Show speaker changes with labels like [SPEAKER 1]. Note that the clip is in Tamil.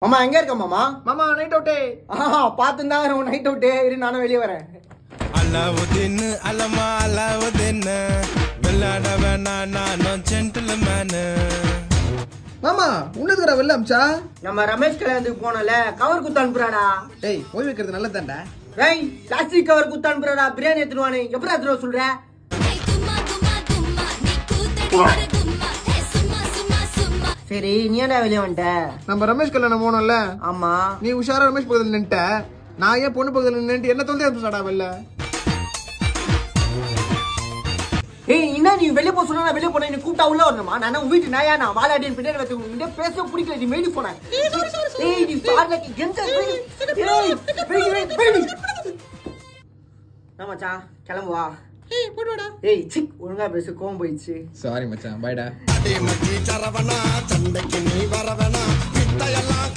[SPEAKER 1] மாமா எங்க இருக்க மாமா?
[SPEAKER 2] மாமா நைட் அவுட்டே.
[SPEAKER 1] பாத்துதான் நைட் அவுட்டே இரு, நானும் வெளியே வரேன்.
[SPEAKER 3] அலாவுதீன் அலமா அலாவுதீன் விளையாட வேணா நானும் ஜென்டில்மேன்.
[SPEAKER 2] மாமா உன்னதுக்குற வெளில அமிச்சா?
[SPEAKER 1] நம்ம ரமேஷ் கல்யாணத்துக்கு போனல, கவர் குத்து அனுப்புறாடா.
[SPEAKER 2] டேய் போய் வைக்கிறது நல்லதான்டா.
[SPEAKER 1] டேய் பிளாஸ்டிக் கவர் குத்து அனுப்புறாடா, பிரியாணி எடுத்துருவானே. எப்படி எடுத்துருவ சொல்ற? சரி நீ என்ன வெளியே வந்துட்ட?
[SPEAKER 2] நம்ம ரமேஷ் கல்யாணம் போனோம்ல.
[SPEAKER 1] ஆமா.
[SPEAKER 2] நீ உஷாரா ரமேஷ் பக்கத்துல நின்ட்ட, நான் ஏன் பொண்ணு பக்கத்துல நின்னுட்டு என்ன தொல்லை அனுப்பிச்சாடா வெளில.
[SPEAKER 1] ஏய் என்ன நீ வெளியே போக சொன்னா வெளியே போன, நீ கூப்பிட்டா உள்ள வரணுமா? நான் உன் வீட்டு நாயா நான் வாலாடின்னு பின்னாடி வந்து பேச பிடிக்கல, நீ மெயிலி போன. ஏய் நீ பார்லக்கு கெஞ்ச. ஏய் வெயிட் நான் மச்சான் கிளம்பு வா.
[SPEAKER 2] ஏய் போடுடா.
[SPEAKER 1] ஏய் சிக் ஒழுங்கா பேசு, கோவம் போயிடுச்சு.
[SPEAKER 2] சாரி மச்சான், பைடா.
[SPEAKER 3] அடி மச்சி சரவணா சண்டைக்கு நீ வரவேணா, வித்தையெல்லாம்